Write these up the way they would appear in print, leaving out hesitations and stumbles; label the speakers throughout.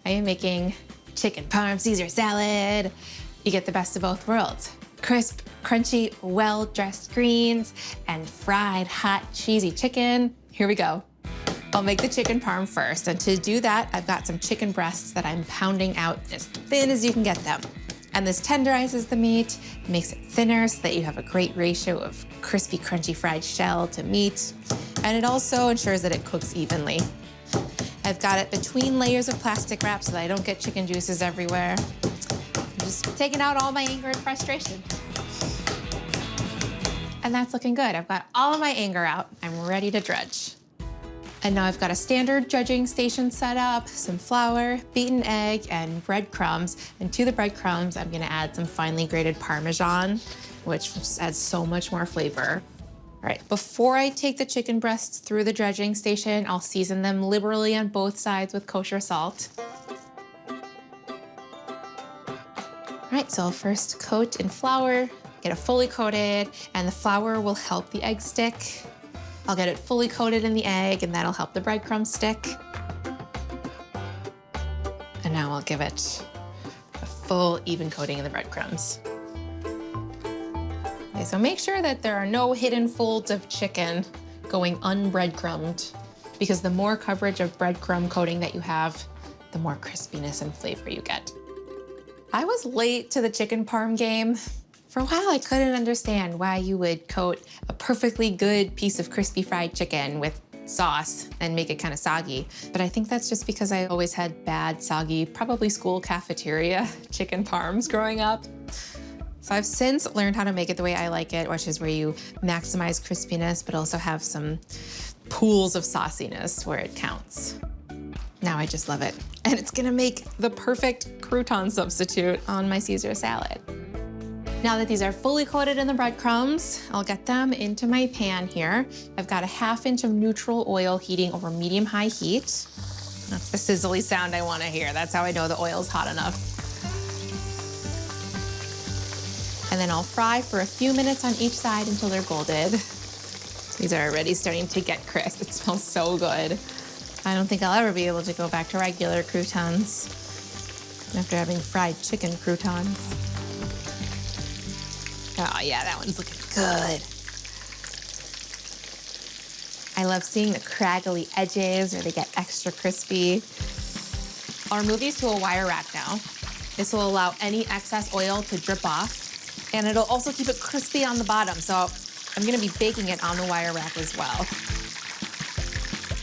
Speaker 1: I am making chicken parm Caesar salad. You get the best of both worlds. Crisp, crunchy, well-dressed greens and fried, hot, cheesy chicken. Here we go. I'll make the chicken parm first, and to do that, I've got some chicken breasts that I'm pounding out as thin as you can get them. And this tenderizes the meat, makes it thinner so that you have a great ratio of crispy, crunchy fried shell to meat, and it also ensures that it cooks evenly. I've got it between layers of plastic wrap so that I don't get chicken juices everywhere. I'm just taking out all my anger and frustration. And that's looking good. I've got all of my anger out. I'm ready to dredge. And now I've got a standard dredging station set up, some flour, beaten egg, and breadcrumbs. And to the breadcrumbs, I'm gonna add some finely grated Parmesan, which just adds so much more flavor. All right, before I take the chicken breasts through the dredging station, I'll season them liberally on both sides with kosher salt. All right, so I'll first coat in flour, get it fully coated, and the flour will help the egg stick. I'll get it fully coated in the egg, and that'll help the breadcrumbs stick. And now I'll give it a full, even coating in the breadcrumbs. Okay, so make sure that there are no hidden folds of chicken going unbreadcrumbed, because the more coverage of breadcrumb coating that you have, the more crispiness and flavor you get. I was late to the chicken parm game. For a while, I couldn't understand why you would coat a perfectly good piece of crispy fried chicken with sauce and make it kind of soggy. But I think that's just because I always had bad, soggy, probably school cafeteria chicken parms growing up. So I've since learned how to make it the way I like it, which is where you maximize crispiness, but also have some pools of sauciness where it counts. Now I just love it. And it's gonna make the perfect crouton substitute on my Caesar salad. Now that these are fully coated in the breadcrumbs, I'll get them into my pan here. I've got a 1/2 inch of neutral oil heating over medium-high heat. That's the sizzly sound I want to hear. That's how I know the oil's hot enough. And then I'll fry for a few minutes on each side until they're golden. These are already starting to get crisp. It smells so good. I don't think I'll ever be able to go back to regular croutons after having fried chicken croutons. Oh yeah, that one's looking good. I love seeing the craggly edges where they get extra crispy. I'll remove these to a wire rack now. This will allow any excess oil to drip off, and it'll also keep it crispy on the bottom, so I'm gonna be baking it on the wire rack as well.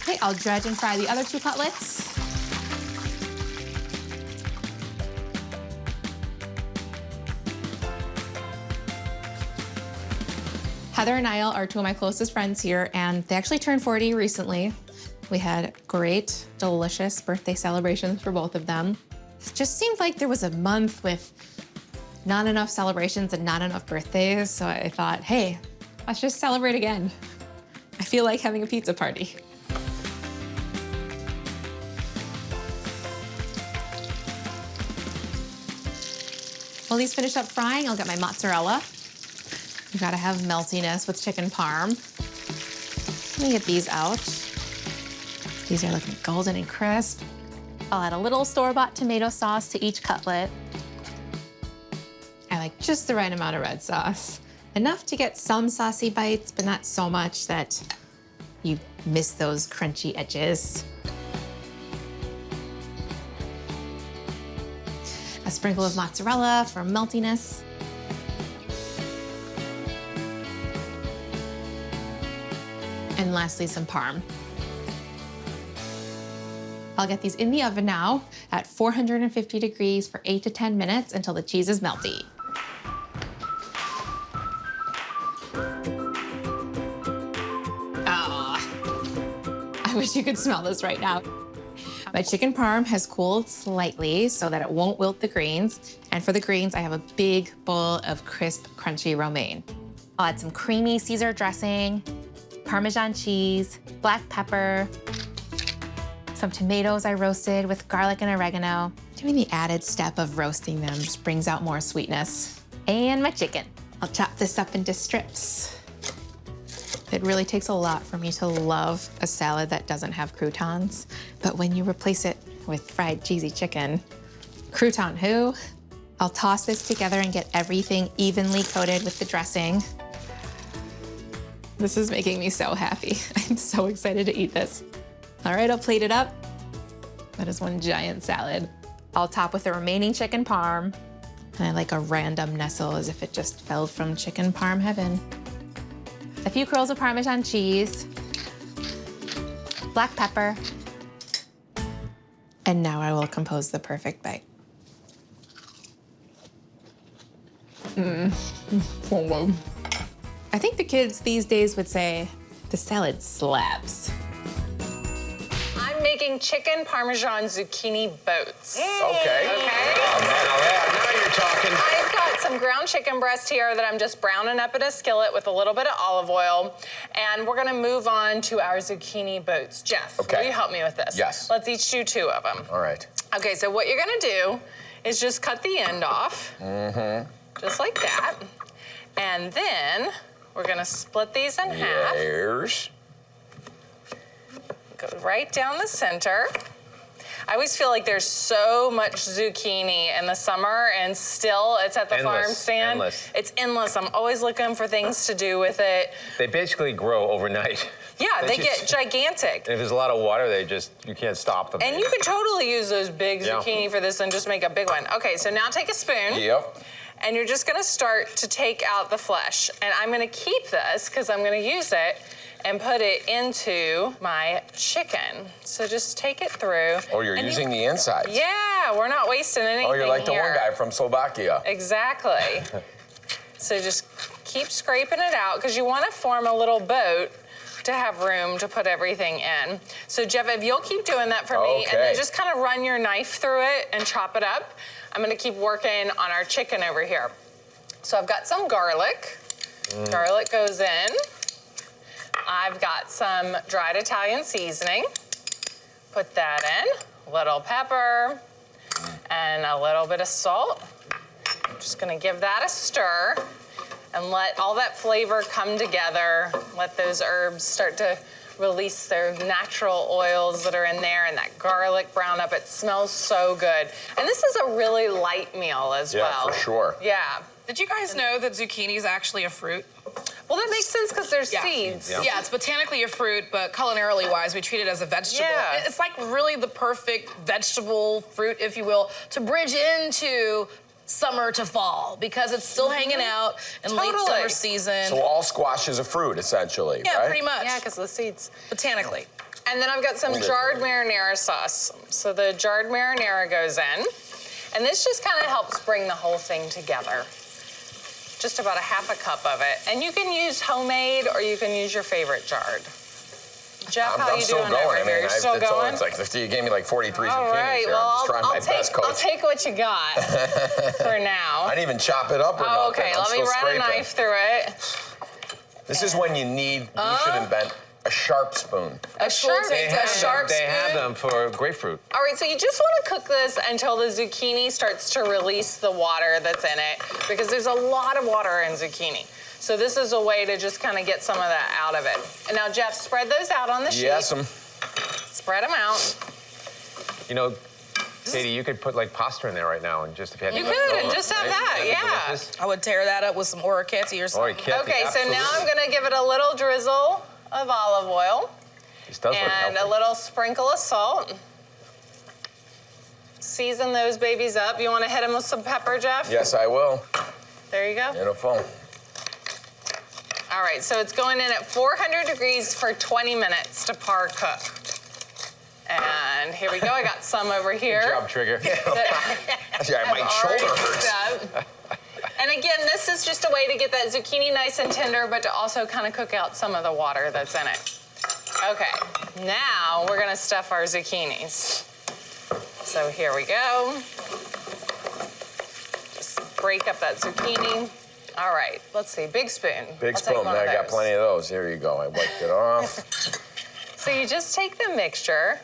Speaker 1: Okay, I'll dredge and fry the other 2 cutlets. Heather and Niall are 2 of my closest friends here, and they actually turned 40 recently. We had great, delicious birthday celebrations for both of them. It just seemed like there was a month with not enough celebrations and not enough birthdays, so I thought, hey, let's just celebrate again. I feel like having a pizza party. While these finish up frying, I'll get my mozzarella. You gotta have meltiness with chicken parm. Let me get these out. These are looking golden and crisp. I'll add a little store-bought tomato sauce to each cutlet. I like just the right amount of red sauce. Enough to get some saucy bites, but not so much that you miss those crunchy edges. A sprinkle of mozzarella for meltiness. And lastly, some parm. I'll get these in the oven now at 450 degrees for 8 to 10 minutes until the cheese is melty. I wish you could smell this right now. My chicken parm has cooled slightly so that it won't wilt the greens. And for the greens, I have a big bowl of crisp, crunchy romaine. I'll add some creamy Caesar dressing, Parmesan cheese, black pepper, some tomatoes I roasted with garlic and oregano. Doing the added step of roasting them just brings out more sweetness. And my chicken. I'll chop this up into strips. It really takes a lot for me to love a salad that doesn't have croutons, but when you replace it with fried cheesy chicken. Crouton who? I'll toss this together and get everything evenly coated with the dressing. This is making me so happy. I'm so excited to eat this. All right, I'll plate it up. That is one giant salad. I'll top with the remaining chicken parm. And I like a random nestle as if it just fell from chicken parm heaven. A few curls of Parmesan cheese, black pepper, and now I will compose the perfect bite. I think the kids these days would say the salad slaps.
Speaker 2: I'm making chicken Parmesan zucchini boats.
Speaker 3: Okay. Oh, man, now you're talking.
Speaker 2: I've got some ground chicken breast here that I'm just browning up in a skillet with a little bit of olive oil. And we're gonna move on to our zucchini boats. Jeff, will you help me with this?
Speaker 3: Yes.
Speaker 2: Let's each do 2 of them.
Speaker 3: All right.
Speaker 2: Okay, so what you're gonna do is just cut the end off. Just like that. And then we're gonna split these in half.
Speaker 3: There's.
Speaker 2: Go right down the center. I always feel like there's so much zucchini in the summer and still it's at the farm stand.
Speaker 4: Endless.
Speaker 2: It's endless. I'm always looking for things to do with it.
Speaker 4: They basically grow overnight.
Speaker 2: Yeah, they get gigantic.
Speaker 4: And if there's a lot of water, you can't stop them.
Speaker 2: And you could totally use those big zucchini for this and just make a big one. Okay, so now take a spoon.
Speaker 3: Yep.
Speaker 2: And you're just gonna start to take out the flesh. And I'm gonna keep this because I'm gonna use it and put it into my chicken. So just take it through.
Speaker 3: Oh, you're using the inside.
Speaker 2: Yeah, we're not wasting anything.
Speaker 3: Oh, you're like the
Speaker 2: here.
Speaker 3: one guy from Slovakia.
Speaker 2: Exactly. So just keep scraping it out because you want to form a little boat to have room to put everything in. So Jeff, if you'll keep doing that for me, and then just kind of run your knife through it and chop it up, I'm gonna keep working on our chicken over here. So I've got some garlic. Garlic goes in. I've got some dried Italian seasoning. Put that in. A little pepper and a little bit of salt. I'm just gonna give that a stir and let all that flavor come together. Let those herbs start to release their natural oils that are in there and that garlic brown up. It smells so good. And this is a really light meal as well.
Speaker 3: Yeah, for sure.
Speaker 2: Yeah.
Speaker 5: Did you guys know that zucchini is actually a fruit?
Speaker 2: Well, that makes sense because there's seeds.
Speaker 5: Yeah, it's botanically a fruit, but culinarily wise, we treat it as a vegetable.
Speaker 2: Yeah.
Speaker 5: It's like really the perfect vegetable fruit, if you will, to bridge into summer to fall because it's still hanging out in late summer season.
Speaker 3: So all squash is a fruit, essentially,
Speaker 5: yeah,
Speaker 3: right?
Speaker 5: pretty much.
Speaker 2: Yeah, because of the seeds.
Speaker 5: Botanically.
Speaker 2: And then I've got some jarred marinara sauce. So the jarred marinara goes in. And this just kind of helps bring the whole thing together. Just about a half a cup of it. And you can use homemade or you can use your favorite jarred. Jeff, how
Speaker 3: I'm
Speaker 2: you
Speaker 3: still
Speaker 2: doing
Speaker 3: going.
Speaker 2: over here? You're still going?
Speaker 3: It's like you gave me like 43
Speaker 2: All
Speaker 3: zucchinis
Speaker 2: right,
Speaker 3: here.
Speaker 2: well,
Speaker 3: I'm just trying my best, Coach.
Speaker 2: I'll take what you got for now.
Speaker 3: I didn't even chop it up or nothing.
Speaker 2: Okay,
Speaker 3: I'm
Speaker 2: let me
Speaker 3: still
Speaker 2: run
Speaker 3: scraping.
Speaker 2: a knife through it.
Speaker 3: This is when you should invent a sharp spoon.
Speaker 2: A sharp spoon.
Speaker 4: They have them for grapefruit.
Speaker 2: All right, so you just want to cook this until the zucchini starts to release the water that's in it because there's a lot of water in zucchini. So this is a way to just kind of get some of that out of it. And now, Jeff, spread those out on the sheet.
Speaker 3: Yes,
Speaker 2: Spread them out.
Speaker 4: You know, Katie, you could put like pasta in there right now and just if you had
Speaker 2: You could, and just have that, yeah.
Speaker 5: I would tear that up with some orecchiette or something.
Speaker 2: Okay, so now I'm gonna give it a little drizzle of olive oil.
Speaker 4: This does look
Speaker 2: and
Speaker 4: healthy.
Speaker 2: a little sprinkle of salt. Season those babies up. You wanna hit them with some pepper, Jeff?
Speaker 3: Yes, I will.
Speaker 2: There you go.
Speaker 3: Beautiful.
Speaker 2: All right, so it's going in at 400 degrees for 20 minutes to par cook. And here we go, I got some over here.
Speaker 4: Good job, Trigger.
Speaker 3: My shoulder hurts.
Speaker 2: And again, this is just a way to get that zucchini nice and tender, but to also kind of cook out some of the water that's in it. Okay, now we're gonna stuff our zucchinis. So here we go. Just break up that zucchini. All right, let's see, big spoon.
Speaker 3: Big
Speaker 2: I'll take
Speaker 3: spoon,
Speaker 2: one
Speaker 3: I
Speaker 2: of
Speaker 3: got
Speaker 2: those.
Speaker 3: plenty of those. Here you go, I wiped it off.
Speaker 2: So you just take the mixture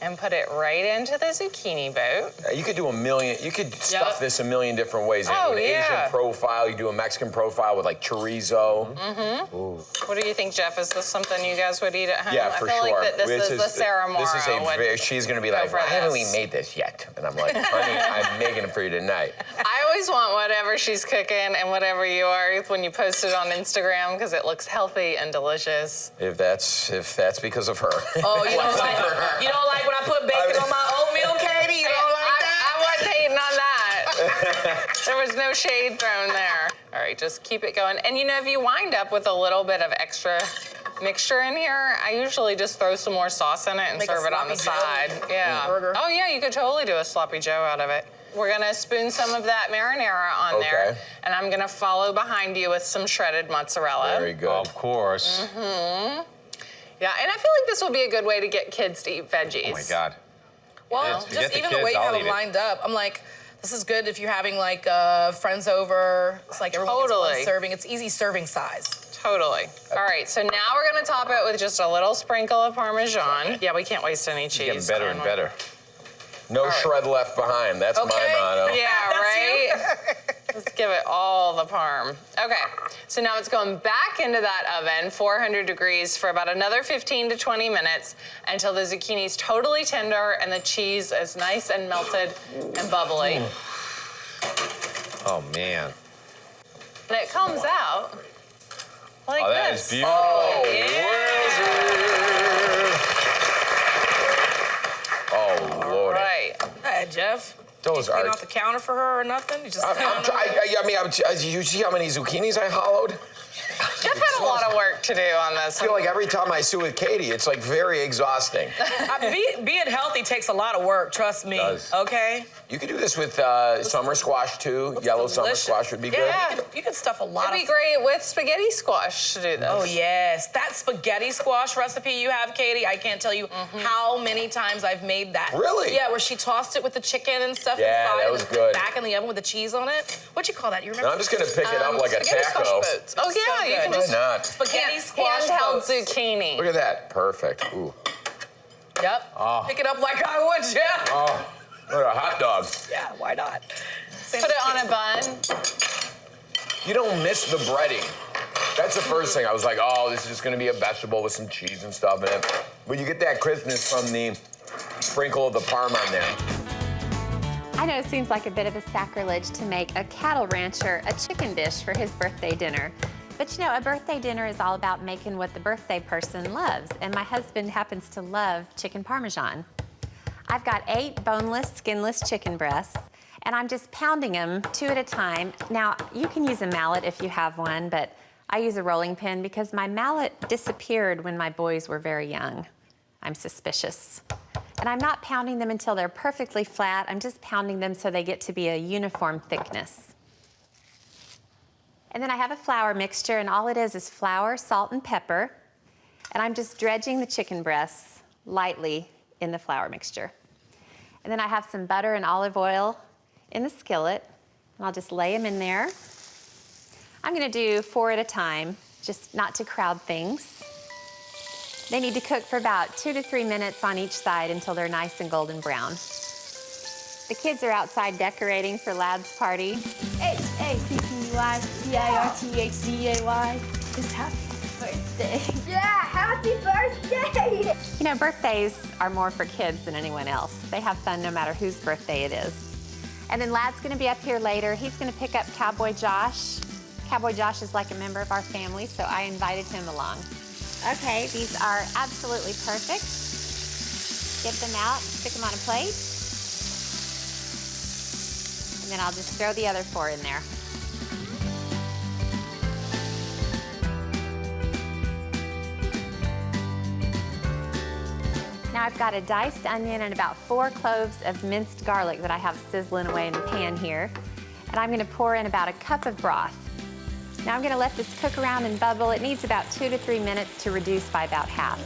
Speaker 2: and put it right into the zucchini boat.
Speaker 3: You could do you could stuff this a million different ways.
Speaker 2: Oh,
Speaker 3: An Asian profile, you do a Mexican profile with like chorizo.
Speaker 2: Mm-hmm. What do you think, Jeff? Is this something you guys would eat at home?
Speaker 3: Yeah, for
Speaker 2: I feel
Speaker 3: sure.
Speaker 2: like that this is the Sarah Mauro.
Speaker 3: She's gonna be like, why haven't we made this yet? And I'm like, honey, I'm making it for you tonight.
Speaker 2: I always want whatever she's cooking and whatever you are when you post it on Instagram because it looks healthy and delicious.
Speaker 3: If that's because of her.
Speaker 5: Oh, you don't like when I put bacon on my oatmeal, Katie? You don't like that?
Speaker 2: I wasn't hating on that. There was no shade thrown there. All right, just keep it going. And you know, if you wind up with a little bit of extra mixture in here, I usually just throw some more sauce in it and serve it on the side. Yeah.
Speaker 5: Burger.
Speaker 2: Oh yeah, you could totally do a sloppy joe out of it. We're gonna spoon some of that marinara on there, and I'm gonna follow behind you with some shredded mozzarella.
Speaker 3: Very good.
Speaker 4: Of course.
Speaker 2: Mm-hmm. Yeah, and I feel like this will be a good way to get kids to eat veggies.
Speaker 4: Oh my God.
Speaker 5: Well, just even the way you have them lined up, I'm like, this is good if you're having like friends over. It's like everyone gets one serving. It's easy serving size.
Speaker 2: Totally. All right, so now we're gonna top it with just a little sprinkle of Parmesan. Yeah, we can't waste any cheese.
Speaker 4: It's getting better and better.
Speaker 3: No shred left behind. That's my motto.
Speaker 2: Yeah, right? Let's give it all the Parm. Okay, so now it's going back into that oven, 400 degrees, for about another 15 to 20 minutes until the zucchini's totally tender and the cheese is nice and melted and bubbly.
Speaker 4: Oh, man.
Speaker 2: And it comes out like
Speaker 4: this.
Speaker 2: That
Speaker 4: is beautiful.
Speaker 3: Oh,
Speaker 2: yeah.
Speaker 3: Oh, Lord.
Speaker 2: Right.
Speaker 5: Hey, Jeff.
Speaker 3: Those are
Speaker 5: off the counter for her or nothing. You just.
Speaker 3: You see how many zucchinis I hollowed?
Speaker 2: Jeff had a lot of work to do on this.
Speaker 3: I feel like every time I sue with Katie, it's like very exhausting.
Speaker 5: Being healthy takes a lot of work. Trust me. Okay.
Speaker 3: You could do this with summer squash too. Yellow summer squash would be good.
Speaker 2: Yeah,
Speaker 5: you could stuff a lot.
Speaker 2: It'd be great with spaghetti squash to do this.
Speaker 5: Oh yes, that spaghetti squash recipe you have, Katie. I can't tell you how many times I've made that.
Speaker 3: Really?
Speaker 5: Yeah, where she tossed it with the chicken and stuff
Speaker 3: Yeah,
Speaker 5: inside,
Speaker 3: that was
Speaker 5: and
Speaker 3: good.
Speaker 5: Back in the oven with the cheese on it. What'd you call that? You remember?
Speaker 3: No, I'm just gonna pick it up like a taco.
Speaker 2: Oh yeah, you can just
Speaker 5: spaghetti squash
Speaker 2: handheld zucchini.
Speaker 3: Look at that, perfect. Ooh.
Speaker 5: Yep.
Speaker 3: Oh.
Speaker 5: Pick it up like I would, Jeff.
Speaker 3: Oh, look at a hot dog.
Speaker 5: Yeah, why not?
Speaker 2: Put it on a bun.
Speaker 3: You don't miss the breading. That's the first thing. I was like, oh, this is just gonna be a vegetable with some cheese and stuff in it. But you get that crispness from the sprinkle of the Parm on there.
Speaker 6: I know it seems like a bit of a sacrilege to make a cattle rancher a chicken dish for his birthday dinner. But you know, a birthday dinner is all about making what the birthday person loves, and my husband happens to love chicken Parmesan. I've got 8 boneless, skinless chicken breasts, and I'm just pounding them 2 at a time. Now, you can use a mallet if you have one, but I use a rolling pin because my mallet disappeared when my boys were very young. I'm suspicious. And I'm not pounding them until they're perfectly flat. I'm just pounding them so they get to be a uniform thickness. And then I have a flour mixture, and all it is flour, salt, and pepper. And I'm just dredging the chicken breasts lightly in the flour mixture. And then I have some butter and olive oil in the skillet, and I'll just lay them in there. I'm gonna do 4 at a time, just not to crowd things. They need to cook for about 2 to 3 minutes on each side until they're nice and golden brown. The kids are outside decorating for Lad's party.
Speaker 7: H-A-P-P-Y-B-I-R-T-H-D-A-Y. It's happy birthday. Yeah, happy birthday!
Speaker 6: You know, birthdays are more for kids than anyone else. They have fun no matter whose birthday it is. And then Lad's gonna be up here later. He's gonna pick up Cowboy Josh. Cowboy Josh is like a member of our family, so I invited him along. Okay, these are absolutely perfect. Get them out, stick them on a plate. And then I'll just throw the other 4 in there. Now I've got a diced onion and about 4 cloves of minced garlic that I have sizzling away in the pan here. And I'm gonna pour in about a cup of broth. Now I'm gonna let this cook around and bubble. It needs about 2 to 3 minutes to reduce by about half.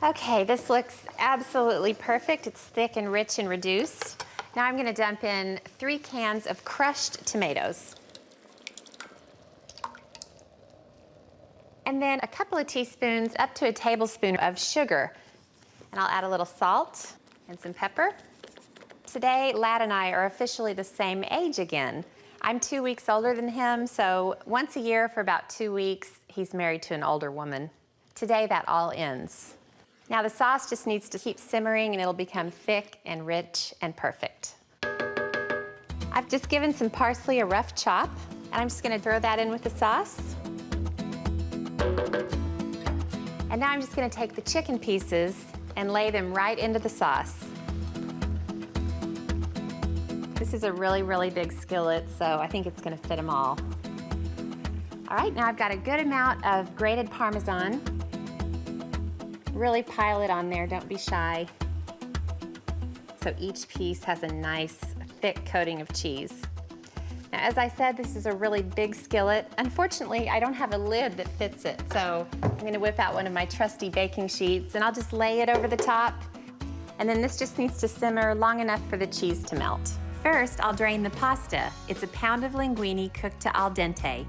Speaker 6: Okay, this looks absolutely perfect. It's thick and rich and reduced. Now I'm gonna dump in 3 cans of crushed tomatoes. And then a couple of teaspoons up to a tablespoon of sugar. And I'll add a little salt and some pepper. Today, Lad and I are officially the same age again. I'm 2 weeks older than him, so once a year for about 2 weeks, he's married to an older woman. Today, that all ends. Now the sauce just needs to keep simmering and it'll become thick and rich and perfect. I've just given some parsley a rough chop, and I'm just gonna throw that in with the sauce. And now I'm just gonna take the chicken pieces and lay them right into the sauce. This is a really, really big skillet, so I think it's gonna fit them all. All right, now I've got a good amount of grated Parmesan. Really pile it on there, don't be shy. So each piece has a nice, thick coating of cheese. Now, as I said, this is a really big skillet. Unfortunately, I don't have a lid that fits it, so I'm gonna whip out one of my trusty baking sheets and I'll just lay it over the top. And then this just needs to simmer long enough for the cheese to melt. First, I'll drain the pasta. It's a pound of linguine cooked to al dente.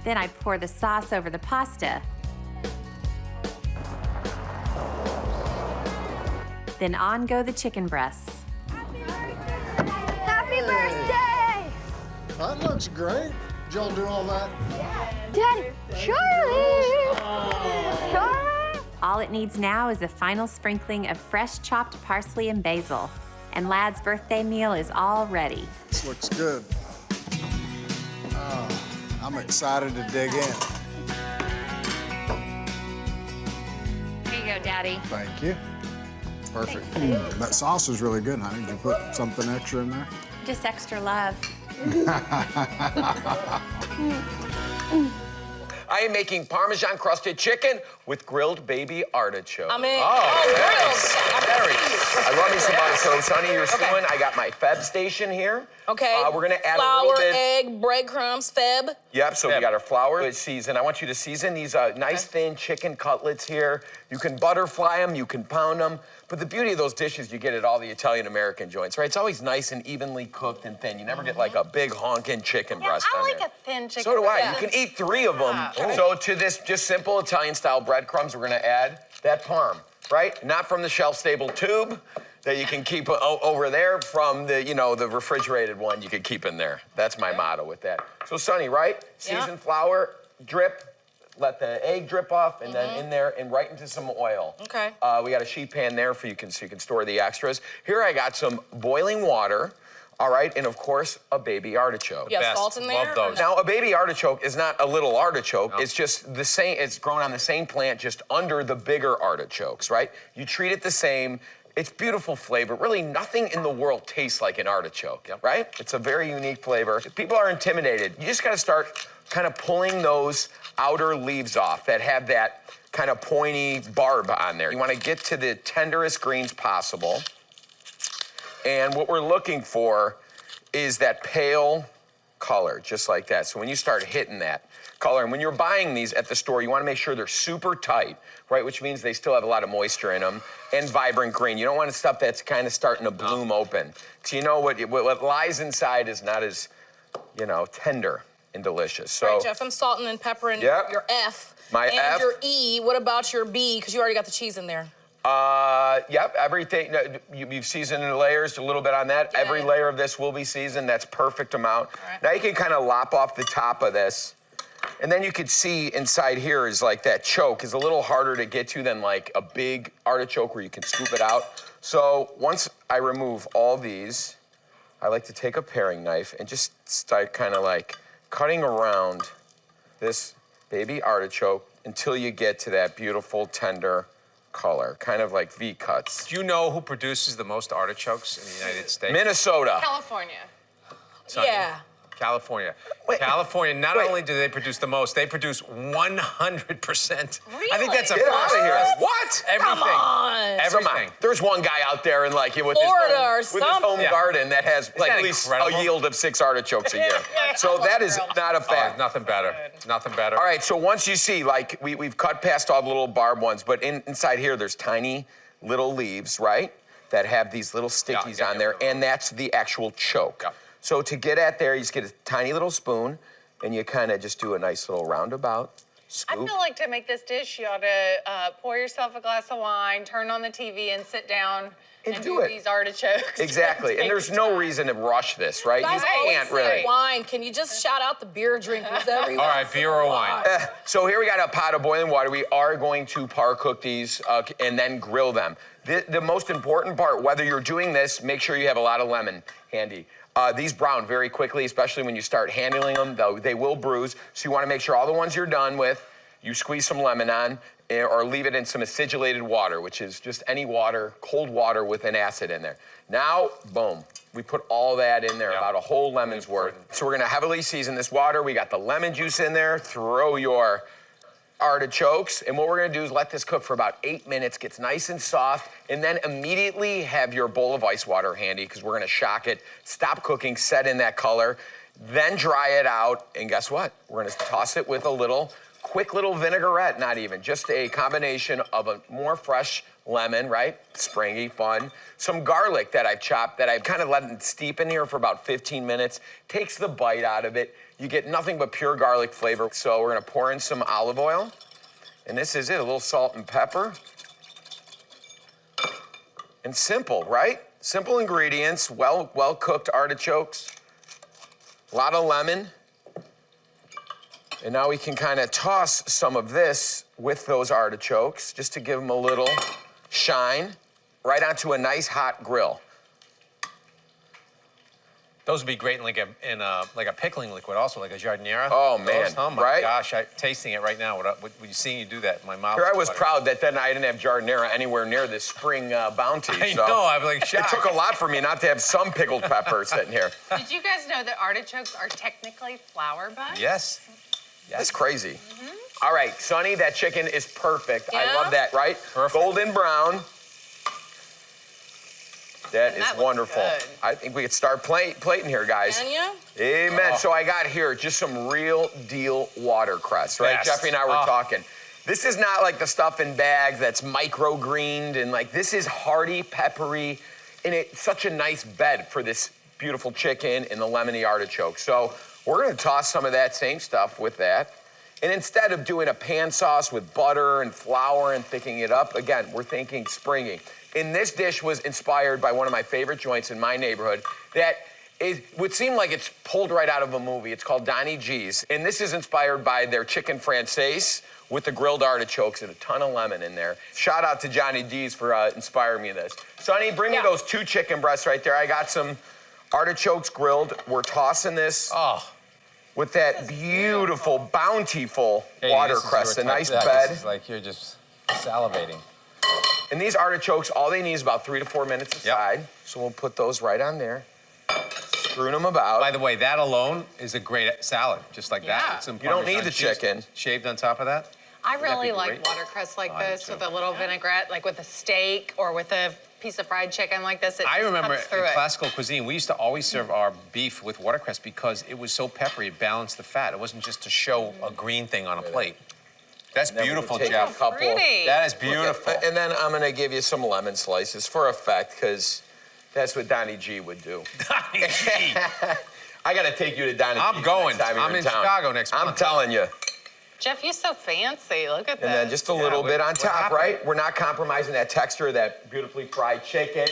Speaker 6: Then I pour the sauce over the pasta. Then on go the chicken breasts.
Speaker 7: Happy birthday!
Speaker 8: That looks great. Did y'all do all that?
Speaker 7: Daddy, Charlie! Charlie!
Speaker 6: All it needs now is a final sprinkling of fresh chopped parsley and basil. And Lad's birthday meal is all ready.
Speaker 8: This looks good. I'm excited to dig in.
Speaker 6: Here you go, Daddy.
Speaker 8: Thank you. Perfect. That sauce is really good, honey. Did you put something extra in there?
Speaker 6: Just extra love.
Speaker 3: I am making Parmesan-Crusted chicken with grilled baby artichoke.
Speaker 5: I mean,
Speaker 3: grilled. Very. I love me some butter. So, Sonny, you're stewing. I got my Feb station here.
Speaker 5: Okay.
Speaker 3: We're gonna add
Speaker 5: flour,
Speaker 3: a little bit.
Speaker 5: egg, breadcrumbs, Feb.
Speaker 3: Yep, so we got our flour season. I want you to season these nice thin chicken cutlets here. You can butterfly them, you can pound them. But the beauty of those dishes you get at all the Italian-American joints, right? It's always nice and evenly cooked and thin. You never get like a big honking chicken breast
Speaker 2: I
Speaker 3: on
Speaker 2: like
Speaker 3: there.
Speaker 2: a thin chicken.
Speaker 3: So do I.
Speaker 2: breast.
Speaker 3: You can eat 3 of them. So to this just simple Italian-style breadcrumbs, we're gonna add that Parm, right? Not from the shelf-stable tube that you can keep over there, from the, the refrigerated one you could keep in there. That's my motto with that. So Sonny, right? Seasoned flour, drip, let the egg drip off, and then in there and right into some oil.
Speaker 5: Okay.
Speaker 3: We got a sheet pan there so you can store the extras. Here I got some boiling water. All right, and of course, a baby artichoke.
Speaker 5: You have salt in there?
Speaker 4: Love those.
Speaker 3: Now, a baby artichoke is not a little artichoke. No. It's just the same, it's grown on the same plant, just under the bigger artichokes, right? You treat it the same. It's beautiful flavor. Really, nothing in the world tastes like an artichoke, right? It's a very unique flavor. People are intimidated. You just gotta start kind of pulling those outer leaves off that have that kind of pointy barb on there. You wanna get to the tenderest greens possible. And what we're looking for is that pale color, just like that. So when you start hitting that color, and when you're buying these at the store, you wanna make sure they're super tight, right? Which means they still have a lot of moisture in them, and vibrant green. You don't want stuff that's kind of starting to bloom open. So you know what lies inside is not as, tender and delicious. So,
Speaker 5: Right, Jeff, I'm salting and peppering your F.
Speaker 3: My
Speaker 5: and
Speaker 3: F.
Speaker 5: your E. What about your B? Because you already got the cheese in there.
Speaker 3: Yep, everything. You've seasoned the layers a little bit on that. Every layer of this will be seasoned. That's perfect amount.
Speaker 5: Right.
Speaker 3: Now you can kind of lop off the top of this. And then you could see inside here is like that choke is a little harder to get to than like a big artichoke where you can scoop it out. So once I remove all these, I like to take a paring knife and just start kind of like cutting around this baby artichoke until you get to that beautiful, tender color, kind of like V cuts.
Speaker 4: Do you know who produces the most artichokes in the United States?
Speaker 3: Minnesota.
Speaker 2: California.
Speaker 4: Sonny.
Speaker 5: Yeah.
Speaker 4: California.
Speaker 3: Wait.
Speaker 4: California, not only do they produce the most, they produce 100%.
Speaker 5: Really?
Speaker 4: I think that's a
Speaker 3: Get out
Speaker 4: first.
Speaker 3: of here. What?
Speaker 4: Everything.
Speaker 5: Come on.
Speaker 4: Everything.
Speaker 3: Come on. There's one guy out there in with
Speaker 5: Florida or
Speaker 3: his home
Speaker 5: something.
Speaker 3: garden that has like
Speaker 4: that
Speaker 3: at least
Speaker 4: incredible?
Speaker 3: a yield of 6 artichokes a year. So that is not a
Speaker 4: Oh,
Speaker 3: fact.
Speaker 4: nothing better. Nothing better.
Speaker 3: All right, so once you see, we've cut past all the little barbed ones, but inside here there's tiny little leaves, right? That have these little stickies on there, and that's the actual choke.
Speaker 4: Yeah.
Speaker 3: So to get at there, you just get a tiny little spoon, and you kind of just do a nice little roundabout scoop.
Speaker 2: I feel like to make this dish, you ought to pour yourself a glass of wine, turn on the TV, and sit down and do these artichokes.
Speaker 3: Exactly, and there's no reason to rush this, right?
Speaker 5: You guys
Speaker 3: can't
Speaker 5: always say
Speaker 3: really.
Speaker 5: wine. Can you just shout out the beer drinkers everywhere?
Speaker 4: All right, beer or wine?
Speaker 3: So here we got a pot of boiling water. We are going to par cook these and then grill them. The most important part, whether you're doing this, make sure you have a lot of lemon handy. These brown very quickly, especially when you start handling them, though they will bruise. So you want to make sure all the ones you're done with, you squeeze some lemon on, or leave it in some acidulated water, which is just any water, cold water with an acid in there. Now, boom, we put all that in there, about a whole lemon's worth. So we're gonna heavily season this water. We got the lemon juice in there. Throw your artichokes, and what we're gonna do is let this cook for about 8 minutes, gets nice and soft, and then immediately have your bowl of ice water handy, because we're gonna shock it, stop cooking, set in that color, then dry it out, and guess what? We're gonna toss it with a quick little vinaigrette, not even, just a combination of a more fresh lemon, right? Springy, fun. Some garlic that I've chopped, that I've kind of let it steep in here for about 15 minutes, takes the bite out of it. You get nothing but pure garlic flavor. So we're gonna pour in some olive oil, and this is it, a little salt and pepper. And simple, right? Simple ingredients, well-cooked artichokes, a lot of lemon. And now we can kind of toss some of this with those artichokes, just to give them a little shine, right onto a nice hot grill.
Speaker 4: Those would be great in like a pickling liquid, also like a giardiniera.
Speaker 3: Oh man,
Speaker 4: oh my
Speaker 3: right?
Speaker 4: gosh, I'm tasting it right now. What you seeing you do that in my mouth?
Speaker 3: Here I was proud that then I didn't have giardiniera anywhere near this spring bounty.
Speaker 4: I know, I'm like shocked.
Speaker 3: It took a lot for me not to have some pickled pepper sitting here.
Speaker 2: Did you guys know that artichokes are technically flower buds?
Speaker 4: Yes.
Speaker 3: That's crazy. All right, Sonny, that chicken is perfect.
Speaker 2: Yeah?
Speaker 3: I love that, right?
Speaker 4: Perfect.
Speaker 3: Golden brown. That is
Speaker 2: looks
Speaker 3: wonderful.
Speaker 2: good.
Speaker 3: I think we could start plating here, guys.
Speaker 5: Can you?
Speaker 3: Amen. So I got here just some real deal watercress, right?
Speaker 4: Yes.
Speaker 3: Jeffrey and I were talking. This is not like the stuff in bags that's microgreened, and like this is hearty, peppery, and it's such a nice bed for this beautiful chicken and the lemony artichoke. So we're gonna toss some of that same stuff with that. And instead of doing a pan sauce with butter and flour and thickening it up, again, we're thinking springy. And this dish was inspired by one of my favorite joints in my neighborhood that would seem like it's pulled right out of a movie. It's called Donnie G's. And this is inspired by their chicken francaise with the grilled artichokes and a ton of lemon in there. Shout out to Johnny D's for inspiring me in this. Sonny, bring me those 2 chicken breasts right there. I got some artichokes grilled. We're tossing this with that beautiful, bountiful watercress, a nice bed.
Speaker 4: This is like you're just salivating.
Speaker 3: And these artichokes, all they need is about 3 to 4 minutes aside. So we'll put those right on there. Strewn them about.
Speaker 4: By the way, that alone is a great salad, just like that. With some
Speaker 3: You don't need
Speaker 4: Parmesan
Speaker 3: the
Speaker 4: cheese
Speaker 3: chicken.
Speaker 4: shaved on top of that.
Speaker 2: I
Speaker 4: Wouldn't that
Speaker 2: really
Speaker 4: be
Speaker 2: like
Speaker 4: great?
Speaker 2: watercress like
Speaker 4: Oh, I do
Speaker 2: this
Speaker 4: too.
Speaker 2: with a little vinaigrette, like with a steak or with a piece of fried chicken like this. It
Speaker 4: I
Speaker 2: just
Speaker 4: remember
Speaker 2: cuts
Speaker 4: in
Speaker 2: through it.
Speaker 4: classical cuisine, we used to always serve our beef with watercress because it was so peppery, it balanced the fat. It wasn't just to show a green thing on a plate. That's
Speaker 3: then we
Speaker 4: beautiful,
Speaker 3: can take
Speaker 4: Jeff.
Speaker 3: a couple.
Speaker 2: Pretty.
Speaker 4: That is beautiful.
Speaker 3: And then I'm gonna give you some lemon slices for effect, because that's what Donnie G would do.
Speaker 4: Donnie G.
Speaker 3: I gotta take you to Donnie G.
Speaker 4: I'm going.
Speaker 3: next time you're
Speaker 4: I'm in
Speaker 3: town.
Speaker 4: Chicago next
Speaker 3: I'm
Speaker 4: month.
Speaker 3: telling you.
Speaker 2: Jeff, you're so fancy. Look at this.
Speaker 3: And then just a little bit on
Speaker 4: what
Speaker 3: top,
Speaker 4: happened?
Speaker 3: right? We're not compromising that texture of that beautifully fried chicken.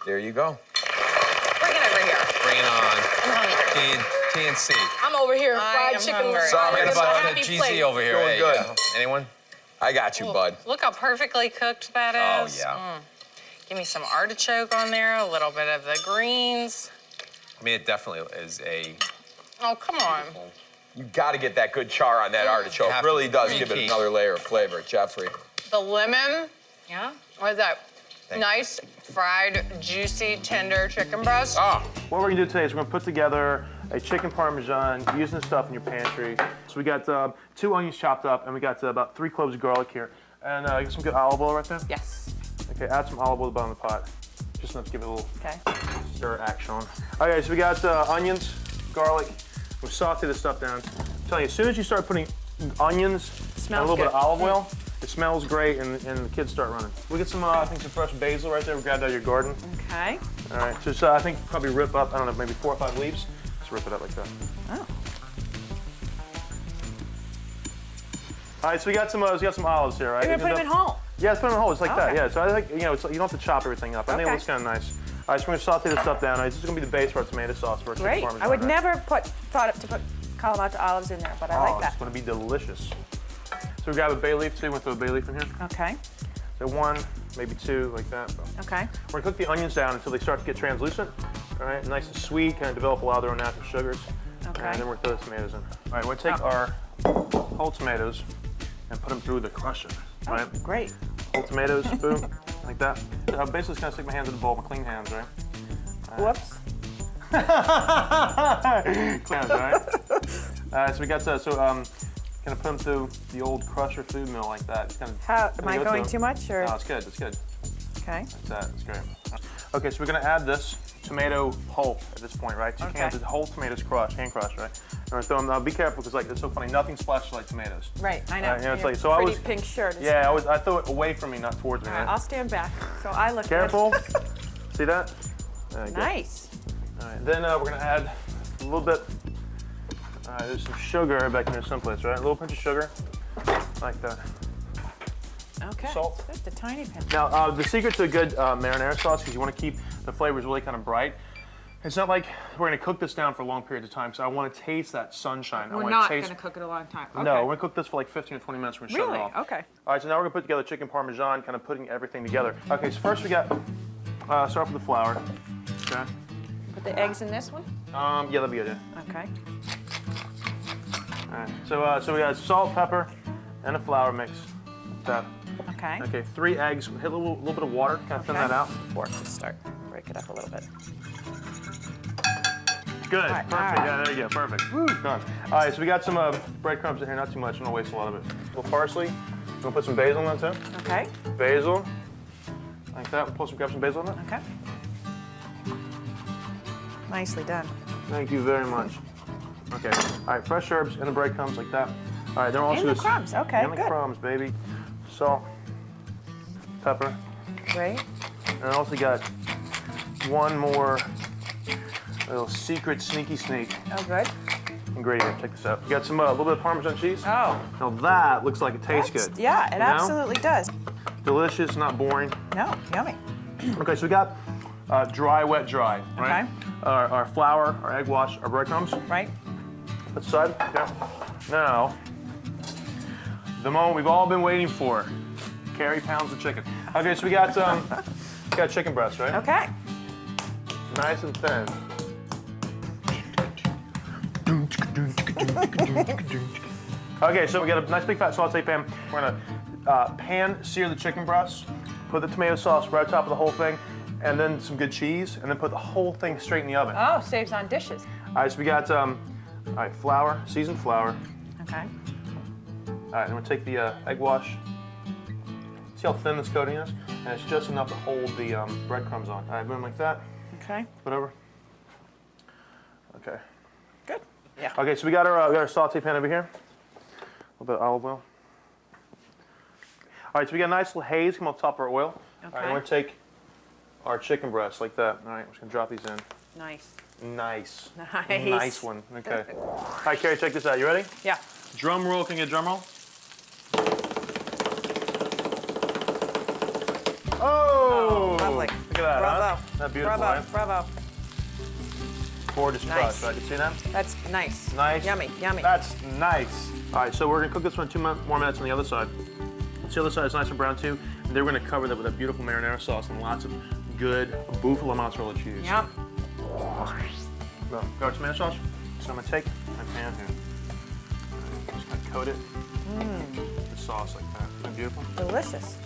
Speaker 3: There you go.
Speaker 2: Bring it over here.
Speaker 4: Bring it on.
Speaker 2: I'm hungry.
Speaker 4: TNC.
Speaker 5: I'm over here,
Speaker 2: I
Speaker 5: fried
Speaker 2: am
Speaker 5: chicken.
Speaker 2: hungry.
Speaker 5: with
Speaker 3: Sorry
Speaker 5: fries.
Speaker 3: about
Speaker 5: I'm
Speaker 3: that.
Speaker 5: happy
Speaker 4: GZ
Speaker 5: place.
Speaker 4: over here.
Speaker 3: Doing
Speaker 4: There you
Speaker 3: good.
Speaker 4: go. Anyone?
Speaker 3: I got you, bud.
Speaker 2: Look how perfectly cooked that
Speaker 4: Oh,
Speaker 2: is.
Speaker 4: yeah.
Speaker 2: Give me some artichoke on there, a little bit of the greens.
Speaker 4: I mean, it definitely is a...
Speaker 2: Oh, come on.
Speaker 3: You gotta get that good char on that artichoke.
Speaker 4: have
Speaker 3: Really
Speaker 4: to.
Speaker 3: does
Speaker 4: Key.
Speaker 3: give it another layer of flavor, Jeffrey.
Speaker 2: The lemon, or that
Speaker 4: Thank
Speaker 2: nice, fried, juicy, tender chicken breast.
Speaker 4: Oh,
Speaker 9: What we're gonna do today is we're gonna put together a chicken parmesan using the stuff in your pantry. So we got 2 onions chopped up, and we got about 3 cloves of garlic here. And get some good olive oil right there.
Speaker 5: Yes.
Speaker 9: Okay, add some olive oil to the bottom of the pot. Just enough to give it a little
Speaker 5: Okay.
Speaker 9: stir action. Okay, so we got onions, garlic. We'll saute this stuff down. I'm telling you, as soon as you start putting onions and a
Speaker 5: Smells
Speaker 9: little bit of
Speaker 5: good.
Speaker 9: olive oil, It smells great, and the kids start running. We get some, I think, some fresh basil right there. We grabbed out of your garden.
Speaker 10: Okay.
Speaker 9: All right, just I think probably rip up, I don't know, maybe 4 or 5 leaves. Just rip it up like that.
Speaker 10: Oh.
Speaker 9: All right, so we got some olives here, right?
Speaker 10: You're gonna put them in whole?
Speaker 9: Yeah, let's put them in whole, just like that.
Speaker 10: Okay.
Speaker 9: Yeah, so I think, you know, you don't have to chop everything up. I think it looks kind of nice. All right, so we're gonna saute this stuff down. All right, this is gonna be the base for our tomato sauce for our chicken
Speaker 10: Great.
Speaker 9: Parmesan.
Speaker 10: I would
Speaker 9: right?
Speaker 10: never thought to put Kalamata olives in there, but I like that.
Speaker 9: It's gonna be delicious. So we grab a bay leaf too. We'll throw a bay leaf in here.
Speaker 10: Okay.
Speaker 9: So 1, maybe 2, like that.
Speaker 10: Okay.
Speaker 9: We're gonna cook the onions down until they start to get translucent. All right, nice and sweet, kind of develop a lot of their own natural sugars.
Speaker 10: Okay.
Speaker 9: And then we're gonna throw the tomatoes in. All right, we're gonna take our whole tomatoes and put them through the crusher.
Speaker 10: Oh,
Speaker 9: right?
Speaker 10: Great.
Speaker 9: Whole tomatoes, boom, like that. I'm basically just gonna stick my hands in the bowl, my clean hands, right?
Speaker 10: Whoops.
Speaker 9: Clean hands, all right? So we got gonna put them through the old crusher food mill like that. Just kinda,
Speaker 10: Am I going too much, or?
Speaker 9: No, it's good, it's good.
Speaker 10: Okay.
Speaker 9: That's that, it's great. Okay, so we're gonna add this tomato pulp at this point, right? 2 cans of whole tomatoes crushed, hand crushed, right? And we're throwing them, be careful, because like, it's so funny, nothing splashes like tomatoes.
Speaker 10: Right, I know.
Speaker 9: You know, it's like, so
Speaker 10: Pretty pink shirt.
Speaker 9: Yeah, I throw it away from me, not towards me,
Speaker 10: All right,
Speaker 9: right?
Speaker 10: I'll stand back, so I look
Speaker 9: Careful. See that?
Speaker 10: Nice.
Speaker 9: All right, then we're gonna add a little bit, there's some sugar back in there someplace, right? A little pinch of sugar, like that.
Speaker 10: Okay.
Speaker 9: Salt.
Speaker 10: Just a tiny pinch.
Speaker 9: Now, the secret to a good marinara sauce, because you want to keep the flavors really kind of bright, it's not like we're going to cook this down for long periods of time, so I want to taste that sunshine.
Speaker 10: We're not going to cook it a long time. Okay.
Speaker 9: No, we're going to cook this for like 15 or 20 minutes. We're going to shut it off.
Speaker 10: Okay.
Speaker 9: All right, so now we're going to put together chicken Parmesan, kind of putting everything together. Okay, so first we got, start off with the flour. Okay.
Speaker 10: Put the eggs in this one?
Speaker 9: Yeah, that'll be good, yeah.
Speaker 10: Okay.
Speaker 9: All right, so we got salt, pepper, and a flour mix. Like that.
Speaker 10: Okay.
Speaker 9: Okay, 3 eggs. Hit a little bit of water, kind of thin that out.
Speaker 10: Fork to start. Break it up a little bit.
Speaker 9: Good,
Speaker 10: right,
Speaker 9: perfect.
Speaker 10: all right.
Speaker 9: Yeah, there you go, perfect. Woo, done. All right, so we got some breadcrumbs in here, not too much, don't waste a lot of it. A little parsley. We're gonna put some basil in that too.
Speaker 10: Okay.
Speaker 9: Basil, like that. We'll grab some basil in it.
Speaker 10: Okay. Nicely done.
Speaker 9: Thank you very much. Okay, all right, fresh herbs and the breadcrumbs like that. All right, then also
Speaker 10: In the crumbs, okay,
Speaker 9: in the
Speaker 10: good.
Speaker 9: crumbs, baby. Salt, pepper,
Speaker 10: Great.
Speaker 9: and I also got one more little secret sneaky sneak
Speaker 10: Oh, good.
Speaker 9: ingredient. Check this out. We got some a little bit of Parmesan cheese.
Speaker 10: Oh.
Speaker 9: Now that looks like it tastes good.
Speaker 10: Yeah, it
Speaker 9: You know?
Speaker 10: absolutely does.
Speaker 9: Delicious, not boring.
Speaker 10: No, yummy.
Speaker 9: Okay, so we got dry, wet, dry, right?
Speaker 10: Okay.
Speaker 9: Our flour, our egg wash, our breadcrumbs.
Speaker 10: Right?
Speaker 9: Put aside. Okay. Now, the moment we've all been waiting for. Carry pounds of chicken. Okay, so we got chicken breast, right?
Speaker 10: Okay.
Speaker 9: Nice and thin. Okay, so we got a nice big fat saute pan. We're gonna pan sear the chicken breast, put the tomato sauce right on top of the whole thing, and then some good cheese, and then put the whole thing straight in the oven.
Speaker 10: Oh, saves on dishes.
Speaker 9: All right, so we got all right, flour, seasoned flour.
Speaker 10: Okay.
Speaker 9: All right, then we'll take the egg wash. See how thin this coating is? And it's just enough to hold the breadcrumbs on. All right, boom, like that.
Speaker 10: Okay.
Speaker 9: Whatever. Okay.
Speaker 10: Good. Yeah.
Speaker 9: Okay, so we got our saute pan over here. A little bit of olive oil. All right, so we got a nice little haze come off top of our oil.
Speaker 10: Okay.
Speaker 9: All right, we're gonna take our chicken breast like that. All right, we're just gonna drop these in.
Speaker 10: Nice.
Speaker 9: Nice.
Speaker 10: Nice.
Speaker 9: Nice one. Okay. All right, Carrie, check this out. You ready?
Speaker 10: Yeah.
Speaker 9: Drum roll. Can you get a drum roll? Oh!
Speaker 10: Lovely.
Speaker 9: Look at that,
Speaker 10: Bravo.
Speaker 9: huh? Isn't that beautiful,
Speaker 10: Bravo.
Speaker 9: right?
Speaker 10: Bravo.
Speaker 9: Gorgeous
Speaker 10: Nice.
Speaker 9: crust, right? You see that?
Speaker 10: That's nice.
Speaker 9: Nice.
Speaker 10: Yummy. Yummy.
Speaker 9: That's nice. All right, so we're gonna cook this one 2 more minutes on the other side. So the other side is nice and brown too, and then we're gonna cover that with a beautiful marinara sauce and lots of good buffalo mozzarella cheese.
Speaker 10: Yep.
Speaker 9: Awesome. Well, garlic tomato sauce. So I'm gonna take my pan here. Just gonna coat it with the sauce like that. Isn't that beautiful?
Speaker 10: Delicious.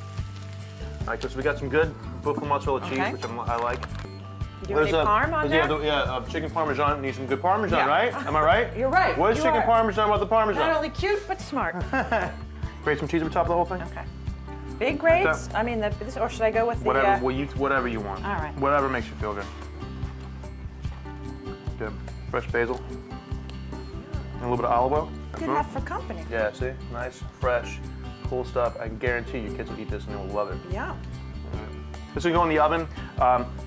Speaker 9: All right, so we got some good buffalo mozzarella cheese,
Speaker 10: Okay.
Speaker 9: which I like.
Speaker 10: You do any parm on there?
Speaker 9: Chicken Parmesan needs some good Parmesan,
Speaker 10: Yeah.
Speaker 9: right? Am I right?
Speaker 10: You're right.
Speaker 9: What is
Speaker 10: You
Speaker 9: chicken
Speaker 10: are.
Speaker 9: Parmesan about the Parmesan?
Speaker 10: Not only cute, but smart.
Speaker 9: Grate some cheese over top of the whole thing.
Speaker 10: Okay. Big grades? I mean, this, or should I go with the...
Speaker 9: Whatever, whatever you want.
Speaker 10: All right.
Speaker 9: Whatever makes you feel good. Good. Fresh basil. And a little bit of olive oil.
Speaker 10: Good enough for company.
Speaker 9: Yeah, see? Nice, fresh, cool stuff. I guarantee you kids will eat this and they will love it.
Speaker 10: Yeah.
Speaker 9: This will go in the oven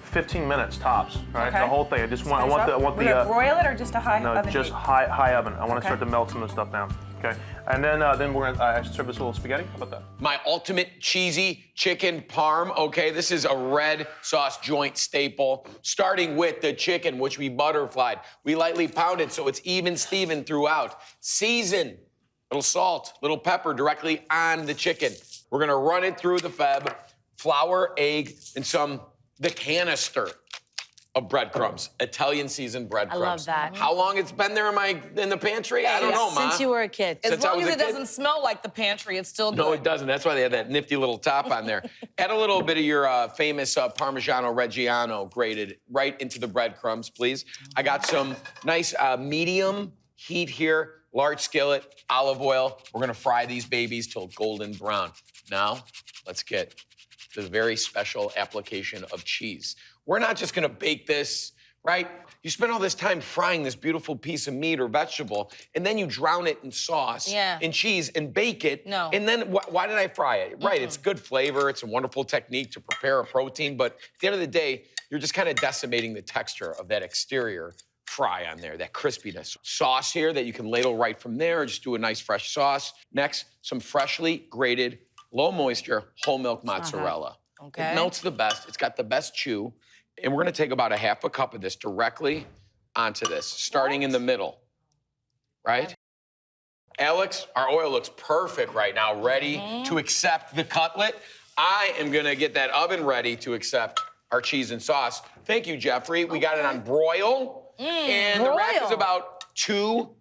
Speaker 9: 15 minutes tops, all right?
Speaker 10: Okay.
Speaker 9: The whole thing. I want
Speaker 10: We're gonna broil it or just a high oven
Speaker 9: just
Speaker 10: heat?
Speaker 9: high oven. I want to
Speaker 10: Okay.
Speaker 9: start to melt some of the stuff down, okay? And then we're gonna serve this little spaghetti. How about that?
Speaker 3: My ultimate cheesy chicken parm, okay? This is a red sauce joint staple, starting with the chicken, which we butterflied. We lightly pounded so it's even Steven throughout. Season, little salt, little pepper directly on the chicken. We're gonna run it through the feb, flour, egg, and the canister of breadcrumbs, Italian seasoned breadcrumbs.
Speaker 6: I love that.
Speaker 3: How long it's been there in the pantry? I don't know, Ma.
Speaker 6: Since you were a kid.
Speaker 5: As
Speaker 3: Since I
Speaker 5: long
Speaker 3: was
Speaker 5: as
Speaker 3: a
Speaker 5: it
Speaker 3: kid?
Speaker 5: doesn't smell like the pantry, it's still good.
Speaker 3: No, it doesn't. That's why they have that nifty little top on there. Add a little bit of your famous Parmigiano-Reggiano grated right into the breadcrumbs, please. I got some nice medium heat here, large skillet, olive oil. We're gonna fry these babies till golden brown. Now, let's get to the very special application of cheese. We're not just gonna bake this, right? You spend all this time frying this beautiful piece of meat or vegetable, and then you drown it in sauce, in cheese, and bake it.
Speaker 5: No.
Speaker 3: And then why did I fry it? Right, it's good flavor. It's a wonderful technique to prepare a protein, but at the end of the day, you're just kind of decimating the texture of that exterior fry on there, that crispiness. Sauce here that you can ladle right from there, or just do a nice fresh sauce. Next, some freshly grated, low moisture, whole milk mozzarella.
Speaker 5: Okay.
Speaker 3: It melts the best. It's got the best chew. And we're gonna take about a half a cup of this directly onto this, starting in the middle, right? Alex, our oil looks perfect right now, ready to accept the cutlet. I am gonna get that oven ready to accept our cheese and sauce. Thank you, Jeffrey. We got it on broil, and the rack is about two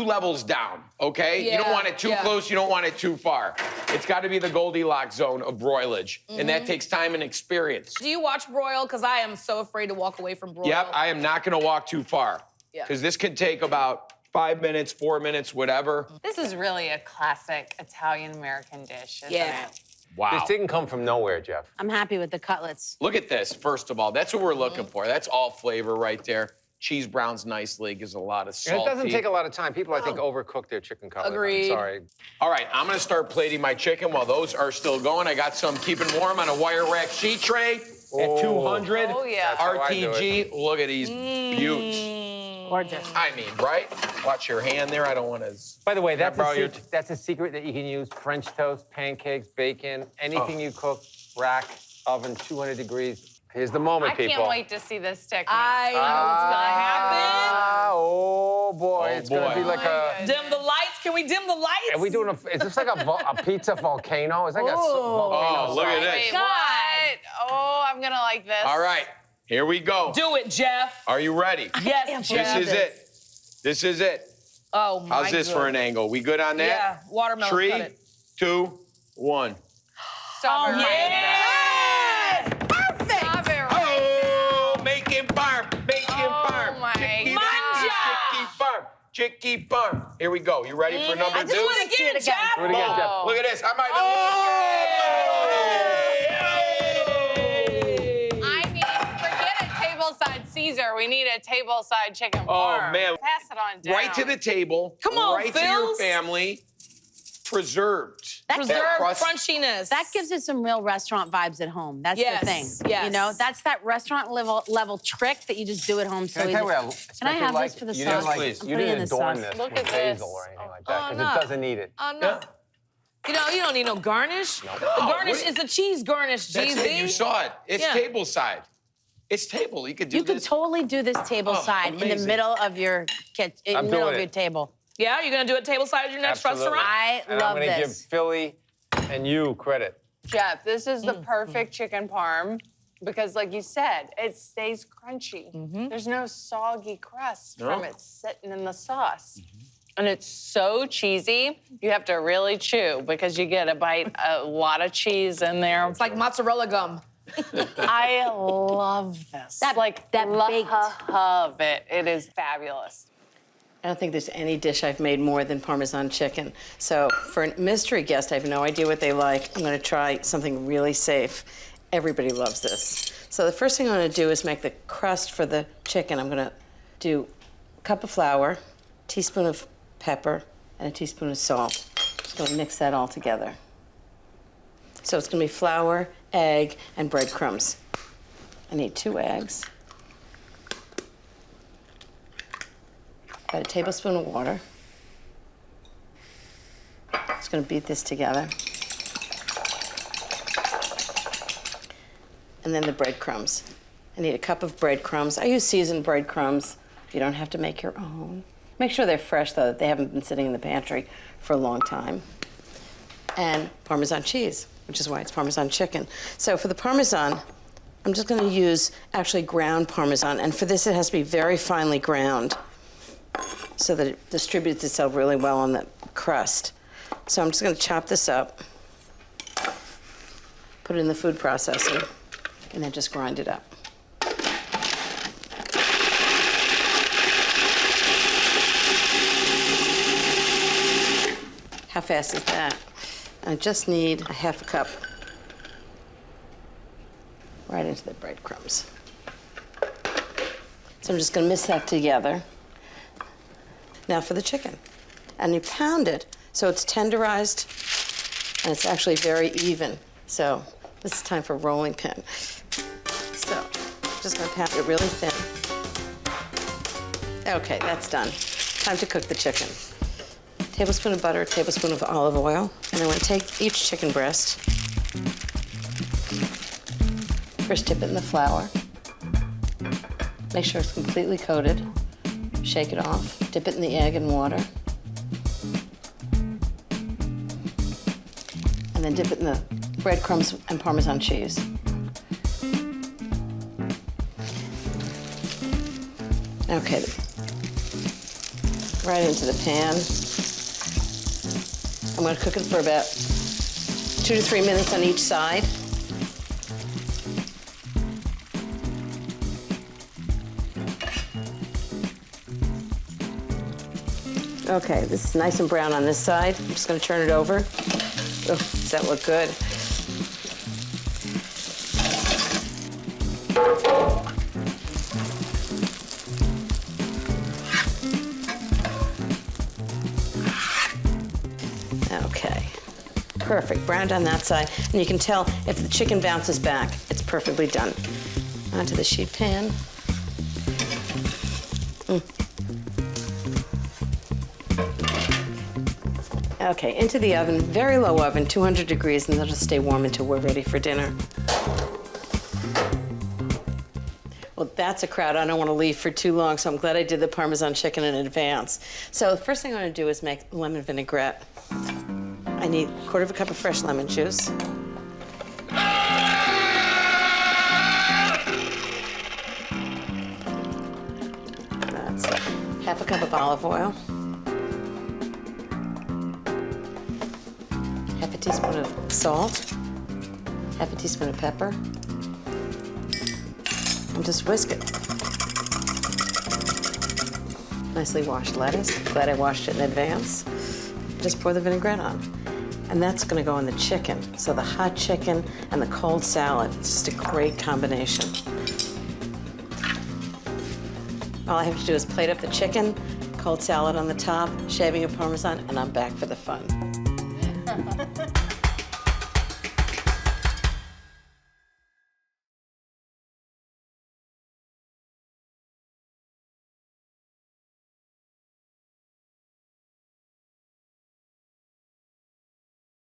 Speaker 3: levels down, okay? You don't want it too close, you don't want it too far. It's gotta be the Goldilocks zone of broilage, and that takes time and experience.
Speaker 5: Do you watch broil? Because I am so afraid to walk away from broil.
Speaker 3: Yep, I am not gonna walk too far, because this can take about 5 minutes, 4 minutes, whatever.
Speaker 11: This is really a classic Italian-American dish, isn't it?
Speaker 3: Wow.
Speaker 4: This didn't come from nowhere, Jeff.
Speaker 6: I'm happy with the cutlets.
Speaker 3: Look at this, first of all. That's what we're looking for. That's all flavor right there. Cheese browns nicely, gives a lot of salt.
Speaker 4: And it doesn't take a lot of time. People, I think, overcook their chicken cutlet.
Speaker 5: Agreed.
Speaker 4: I'm sorry.
Speaker 3: All right, I'm gonna start plating my chicken while those are still going. I got some keeping warm on a wire rack sheet tray at 200
Speaker 11: Oh, yeah.
Speaker 4: That's how I do
Speaker 3: RTG. Look at these beauts.
Speaker 6: Gorgeous.
Speaker 3: I mean, right? Watch your hand there. I don't want to.
Speaker 4: By the way, that's
Speaker 3: borrow your
Speaker 4: that's a secret that you can use. French toast, pancakes, bacon, anything you cook, rack, oven, 200 degrees. Here's the moment,
Speaker 11: I
Speaker 4: people.
Speaker 11: can't wait to see this stick.
Speaker 5: I know what's gonna happen.
Speaker 4: Oh, boy.
Speaker 3: Oh,
Speaker 4: It's going to be like a...
Speaker 5: Dim the lights. Can we dim the lights?
Speaker 4: Are we doing is this like a pizza volcano? Is that like a volcano?
Speaker 3: Oh, look at this.
Speaker 11: Wait, what? Oh, I'm gonna like this.
Speaker 3: All right, here we go.
Speaker 5: Do it, Jeff.
Speaker 3: Are you ready?
Speaker 5: Yes, Jeff.
Speaker 3: This is it. This is it.
Speaker 5: Oh, my
Speaker 3: How's this for an angle? We good on that?
Speaker 5: Yeah, watermelon
Speaker 3: 3,
Speaker 5: cut it.
Speaker 3: 2, 1.
Speaker 11: Stop it right
Speaker 5: Yes! Perfect!
Speaker 11: there. Stop it right
Speaker 3: Oh, making farm, making farm.
Speaker 11: Oh, my
Speaker 3: Chicky
Speaker 11: God.
Speaker 3: Chicky farm, chicky farm. Here we go. You ready for number 2?
Speaker 5: I just want to get it, Jeff.
Speaker 4: Do it again, Jeff.
Speaker 3: Look at this. I might
Speaker 11: I mean, forget a table-side Caesar. We need a table-side chicken parm.
Speaker 3: Oh, man.
Speaker 11: Pass it on down.
Speaker 3: Right to the table.
Speaker 5: Come on,
Speaker 3: right to your
Speaker 5: Phils.
Speaker 3: family. Preserved.
Speaker 5: Preserved
Speaker 3: crust-
Speaker 5: crunchiness.
Speaker 6: That gives it some real restaurant vibes at home. That's the thing.
Speaker 5: Yes.
Speaker 6: You know, that's that restaurant level trick that you just do at home so
Speaker 4: Can I
Speaker 6: easy.
Speaker 4: tell you what I
Speaker 6: Can I
Speaker 4: especially
Speaker 6: have
Speaker 4: like?
Speaker 6: this for the
Speaker 4: You
Speaker 6: sauce?
Speaker 4: didn't, like,
Speaker 3: Please.
Speaker 4: you
Speaker 6: Put it in
Speaker 4: didn't
Speaker 6: the
Speaker 4: adorn
Speaker 6: sauce.
Speaker 4: this
Speaker 11: Look
Speaker 4: with
Speaker 11: at
Speaker 4: basil
Speaker 11: this.
Speaker 4: or anything like
Speaker 5: Oh,
Speaker 4: that, because
Speaker 5: no.
Speaker 4: it doesn't need it.
Speaker 5: Oh, no. You don't need no garnish. The garnish is a cheese garnish,
Speaker 3: That's
Speaker 5: GZ.
Speaker 3: it. You saw it. It's
Speaker 5: Yeah.
Speaker 3: table side. It's table. You could do
Speaker 6: You
Speaker 3: this.
Speaker 6: could totally do this table side in the
Speaker 3: amazing.
Speaker 6: middle of your
Speaker 4: I'm
Speaker 6: middle
Speaker 4: doing
Speaker 6: of your
Speaker 4: it.
Speaker 6: table.
Speaker 5: Yeah, you're gonna do it table side at your next
Speaker 4: Absolutely.
Speaker 5: restaurant?
Speaker 6: I
Speaker 4: And
Speaker 6: love
Speaker 4: I'm going to give
Speaker 6: this.
Speaker 4: Philly and you credit.
Speaker 11: Jeff, this is the perfect chicken parm because, like you said, it stays crunchy. There's no soggy crust from it sitting in the sauce. And it's so cheesy, you have to really chew because you get a lot of cheese in there.
Speaker 5: It's like mozzarella gum.
Speaker 11: I love this.
Speaker 6: That baked.
Speaker 11: Love it. It is fabulous.
Speaker 12: I don't think there's any dish I've made more than Parmesan chicken. So for a mystery guest, I have no idea what they like. I'm gonna try something really safe. Everybody loves this. So the first thing I'm gonna do is make the crust for the chicken. I'm gonna do a cup of flour, teaspoon of pepper, and a teaspoon of salt. Just gonna mix that all together. So it's gonna be flour, egg, and breadcrumbs. I need 2 eggs. About a tablespoon of water. Just gonna beat this together. And then the breadcrumbs. I need a cup of breadcrumbs. I use seasoned breadcrumbs. You don't have to make your own. Make sure they're fresh, though, that they haven't been sitting in the pantry for a long time. And Parmesan cheese, which is why it's Parmesan chicken. So for the Parmesan, I'm just gonna use actually ground Parmesan. And for this, it has to be very finely ground so that it distributes itself really well on the crust. So I'm just gonna chop this up, put it in the food processor, and then just grind it up. How fast is that? I just need a half a cup right into the breadcrumbs. So I'm just gonna mix that together. Now for the chicken. And you pound it so it's tenderized and it's actually very even. So this is time for rolling pin. So I'm just gonna pound it really thin. Okay, that's done. Time to cook the chicken. Tablespoon of butter, a tablespoon of olive oil. And I'm gonna take each chicken breast. First dip it in the flour. Make sure it's completely coated. Shake it off. Dip it in the egg and water. And then dip it in the breadcrumbs and Parmesan cheese. Okay, right into the pan. I'm gonna cook it for about 2 to 3 minutes on each side. Okay, this is nice and brown on this side. I'm just gonna turn it over. Oh, does that look good? Okay, perfect. Browned on that side. And you can tell if the chicken bounces back, it's perfectly done. Onto the sheet pan. Okay, into the oven, very low oven, 200 degrees, and they'll just stay warm until we're ready for dinner. Well, that's a crowd I don't want to leave for too long, so I'm glad I did the Parmesan chicken in advance. So the first thing I'm going to do is make lemon vinaigrette. I need 1/4 cup of fresh lemon juice. That's it. 1/2 cup of olive oil. 1/2 teaspoon of salt. 1/2 teaspoon of pepper. And just whisk it. Nicely washed lettuce. Glad I washed it in advance. Just pour the vinaigrette on. And that's gonna go in the chicken. So the hot chicken and the cold salad, it's just a great combination. All I have to do is plate up the chicken, cold salad on the top, shaving of Parmesan, and I'm back for the fun.